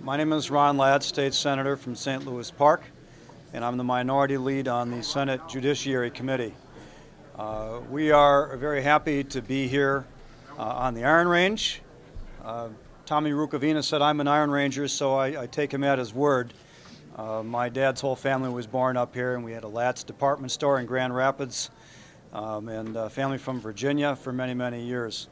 My name is Ron Ladd, State Senator from St. Louis Park, and I'm the minority lead on the Senate Judiciary Committee. We are very happy to be here on the Iron Range. Tommy Rukavina said I'm an Iron Ranger, so I take him at his word. My dad's whole family was born up here, and we had a Latz department store in Grand Rapids, and a family from Virginia for many, many years.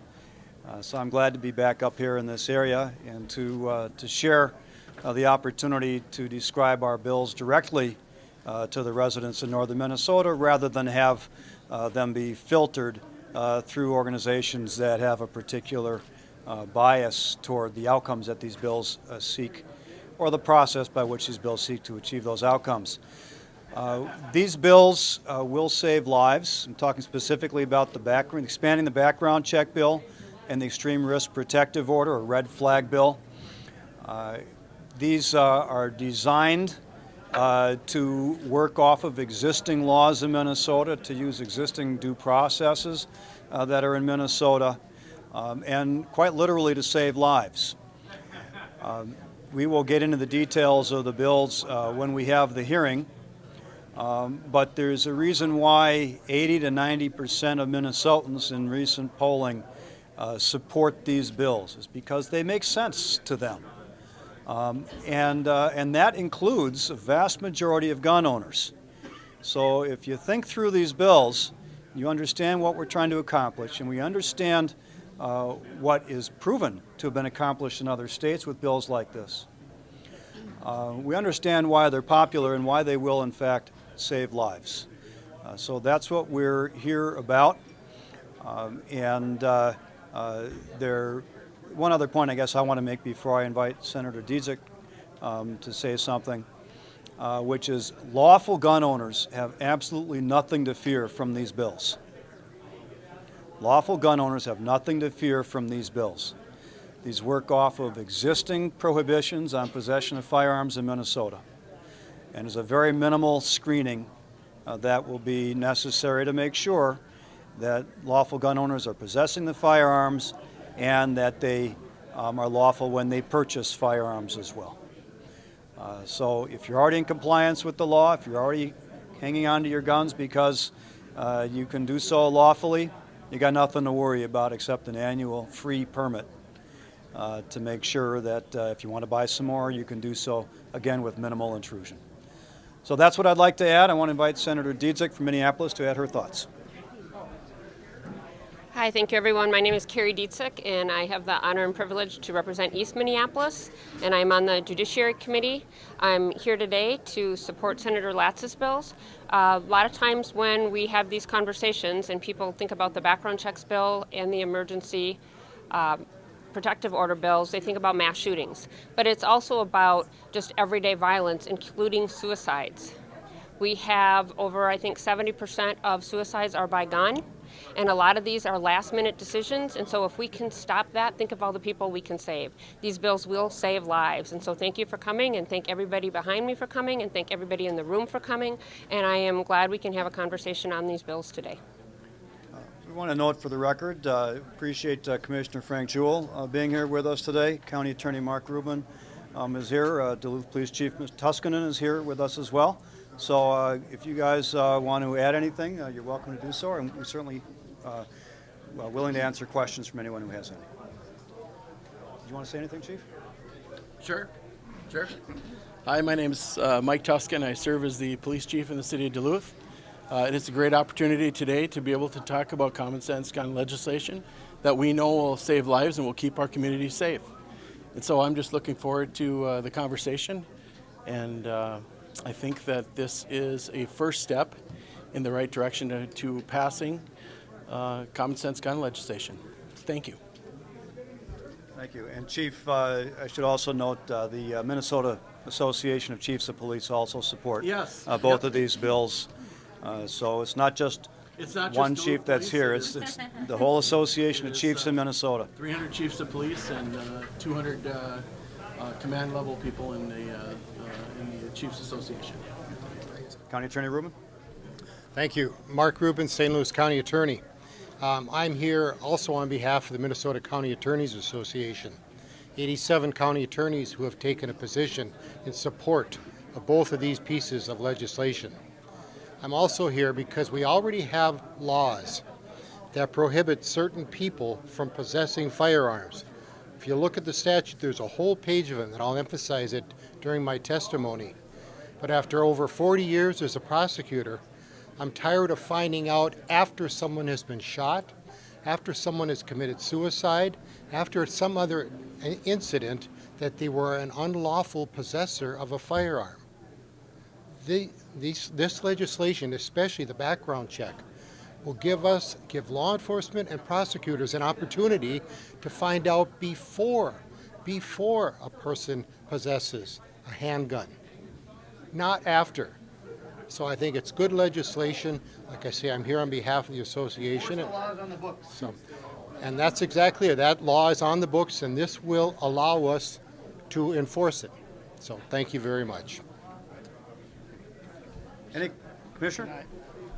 So I'm glad to be back up here in this area and to share the opportunity to describe our bills directly to the residents in northern Minnesota rather than have them be filtered through organizations that have a particular bias toward the outcomes that these bills seek or the process by which these bills seek to achieve those outcomes. These bills will save lives. I'm talking specifically about expanding the background check bill and the Extreme Risk Protective Order, or red flag bill. These are designed to work off of existing laws in Minnesota, to use existing due processes that are in Minnesota, and quite literally to save lives. We will get into the details of the bills when we have the hearing, but there's a reason why 80 to 90% of Minnesotans in recent polling support these bills. Is because they make sense to them. And that includes a vast majority of gun owners. So if you think through these bills, you understand what we're trying to accomplish, and we understand what is proven to have been accomplished in other states with bills like this. We understand why they're popular and why they will, in fact, save lives. So that's what we're here about. One other point I guess I want to make before I invite Senator Dietzick to say something, which is lawful gun owners have absolutely nothing to fear from these bills. Lawful gun owners have nothing to fear from these bills. These work off of existing prohibitions on possession of firearms in Minnesota. And there's a very minimal screening that will be necessary to make sure that lawful gun owners are possessing the firearms and that they are lawful when they purchase firearms as well. So if you're already in compliance with the law, if you're already hanging on to your guns because you can do so lawfully, you got nothing to worry about except an annual free permit to make sure that if you want to buy some more, you can do so, again, with minimal intrusion. So that's what I'd like to add. I want to invite Senator Dietzick from Minneapolis to add her thoughts. Hi, thank you everyone. My name is Carrie Dietzick, and I have the honor and privilege to represent East Minneapolis, and I'm on the Judiciary Committee. I'm here today to support Senator Latz's bills. A lot of times when we have these conversations and people think about the background checks bill and the emergency protective order bills, they think about mass shootings. But it's also about just everyday violence, including suicides. We have over, I think, 70% of suicides are by gun. And a lot of these are last-minute decisions, and so if we can stop that, think of all the people we can save. These bills will save lives, and so thank you for coming, and thank everybody behind me for coming, and thank everybody in the room for coming, and I am glad we can have a conversation on these bills today. We want to note for the record, appreciate Commissioner Frank Jewell being here with us today. County Attorney Mark Rubin is here. Duluth Police Chief Ms. Tuskanen is here with us as well. So if you guys want to add anything, you're welcome to do so, and we're certainly willing to answer questions from anyone who has any. Do you want to say anything, Chief? Sure. Hi, my name is Mike Tuskin. I serve as the police chief in the city of Duluth. It is a great opportunity today to be able to talk about common sense gun legislation that we know will save lives and will keep our community safe. And so I'm just looking forward to the conversation, and I think that this is a first step in the right direction to passing common sense gun legislation. Thank you. Thank you. And Chief, I should also note the Minnesota Association of Chiefs of Police also support both of these bills. So it's not just one chief that's here. It's the whole Association of Chiefs in Minnesota. 300 chiefs of police and 200 command level people in the Chiefs Association. County Attorney Rubin. Thank you. Mark Rubin, St. Louis County Attorney. I'm here also on behalf of the Minnesota County Attorneys Association. 87 county attorneys who have taken a position in support of both of these pieces of legislation. I'm also here because we already have laws that prohibit certain people from possessing firearms. If you look at the statute, there's a whole page of it, and I'll emphasize it during my testimony. But after over 40 years as a prosecutor, I'm tired of finding out after someone has been shot, after someone has committed suicide, after some other incident, that they were an unlawful possessor of a firearm. This legislation, especially the background check, will give law enforcement and prosecutors an opportunity to find out before a person possesses a handgun, not after. So I think it's good legislation. Like I say, I'm here on behalf of the association. The law is on the books. And that's exactly it. That law is on the books, and this will allow us to enforce it. So thank you very much. Any Commissioner?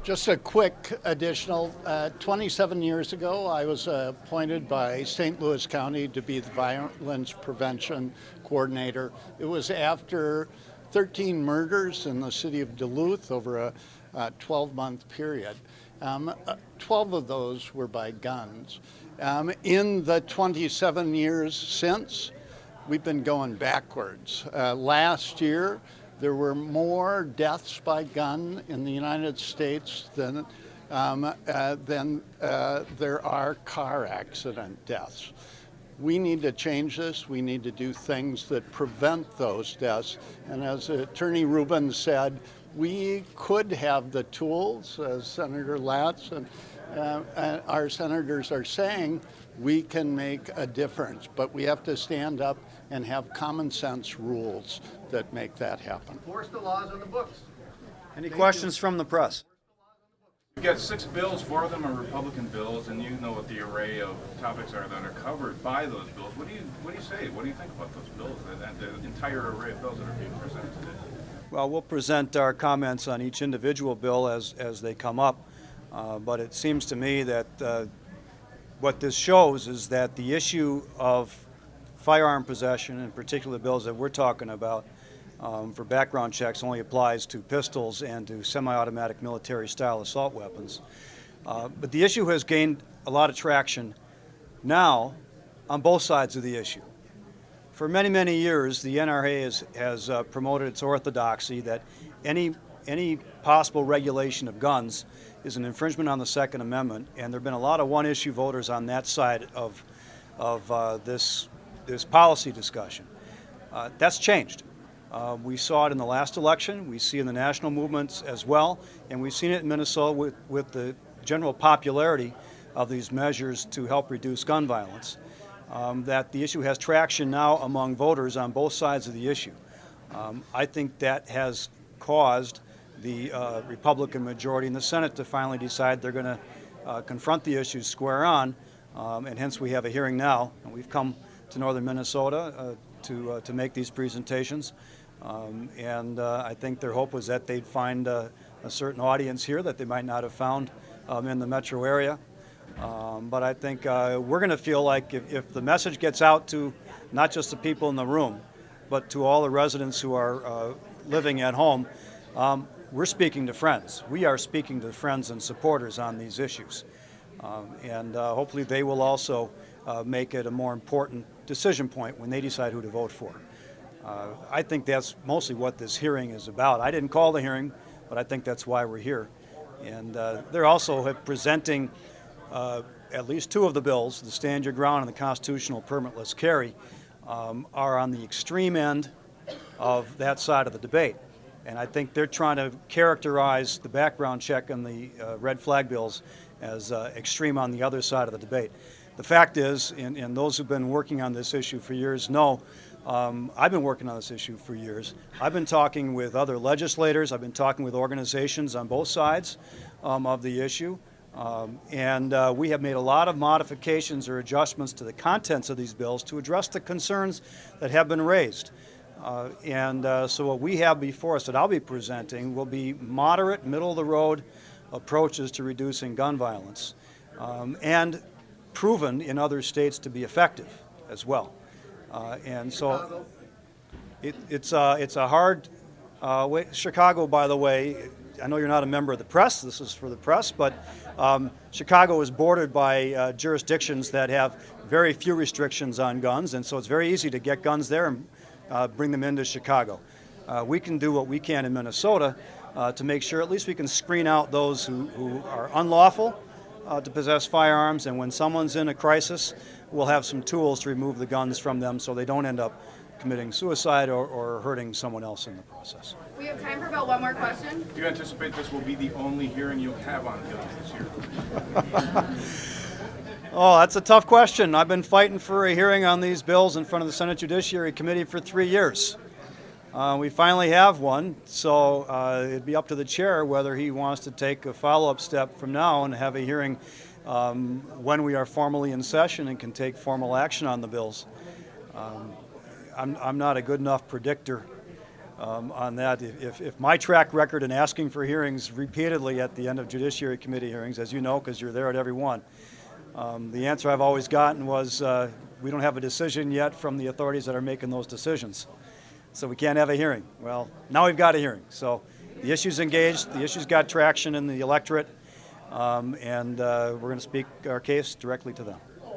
Just a quick additional, 27 years ago, I was appointed by St. Louis County to be the Violence Prevention Coordinator. It was after 13 murders in the city of Duluth over a 12-month period. 12 of those were by guns. In the 27 years since, we've been going backwards. Last year, there were more deaths by gun in the United States than there are car accident deaths. We need to change this. We need to do things that prevent those deaths. And as Attorney Rubin said, we could have the tools, as Senator Latz and our senators are saying, we can make a difference. But we have to stand up and have common sense rules that make that happen. Enforce the laws on the books. Any questions from the press? We've got 6 bills, 4 of them are Republican bills, and you know what the array of topics are that are covered by those bills. What do you say? What do you think about those bills, the entire array of bills that are being presented today? Well, we'll present our comments on each individual bill as they come up, but it seems to me that what this shows is that the issue of firearm possession, in particular the bills that we're talking about, for background checks only applies to pistols and to semi-automatic military-style assault weapons. But the issue has gained a lot of traction now on both sides of the issue. For many, many years, the NRA has promoted its orthodoxy that any possible regulation of guns is an infringement on the Second Amendment, and there have been a lot of one-issue voters on that side of this policy discussion. That's changed. We saw it in the last election. We see it in the national movements as well, and we've seen it in Minnesota with the general popularity of these measures to help reduce gun violence, that the issue has traction now among voters on both sides of the issue. I think that has caused the Republican majority in the Senate to finally decide they're going to confront the issues square on, and hence we have a hearing now, and we've come to northern Minnesota to make these presentations. I think their hope was that they'd find a certain audience here that they might not have found in the metro area. But I think we're going to feel like if the message gets out to not just the people in the room, but to all the residents who are living at home, we're speaking to friends. We are speaking to friends and supporters on these issues. Hopefully they will also make it a more important decision point when they decide who to vote for. I think that's mostly what this hearing is about. I didn't call the hearing, but I think that's why we're here. And they're also presenting at least 2 of the bills, the Stand Your Ground and the Constitutional Permitless Carry, are on the extreme end of that side of the debate. And I think they're trying to characterize the background check and the red flag bills as extreme on the other side of the debate. The fact is, and those who've been working on this issue for years know, I've been working on this issue for years. I've been talking with other legislators. I've been talking with organizations on both sides of the issue. We have made a lot of modifications or adjustments to the contents of these bills to address the concerns that have been raised. So what we have before us that I'll be presenting will be moderate, middle-of-the-road approaches to reducing gun violence, and proven in other states to be effective as well. And so it's a hard way. Chicago, by the way, I know you're not a member of the press. This is for the press, but Chicago is bordered by jurisdictions that have very few restrictions on guns, and so it's very easy to get guns there and bring them into Chicago. We can do what we can in Minnesota to make sure at least we can screen out those who are unlawful to possess firearms, and when someone's in a crisis, we'll have some tools to remove the guns from them so they don't end up committing suicide or hurting someone else in the process. We have time for about one more question. Do you anticipate this will be the only hearing you'll have on guns this year? Oh, that's a tough question. I've been fighting for a hearing on these bills in front of the Senate Judiciary Committee for 3 years. We finally have one, so it'd be up to the chair whether he wants to take a follow-up step from now and have a hearing when we are formally in session and can take formal action on the bills. I'm not a good enough predictor on that. If my track record in asking for hearings repeatedly at the end of Judiciary Committee hearings, as you know because you're there at every one, the answer I've always gotten was we don't have a decision yet from the authorities that are making those decisions. So we can't have a hearing. Well, now we've got a hearing. So the issue's engaged, the issue's got traction in the electorate, and we're going to speak our case directly to them.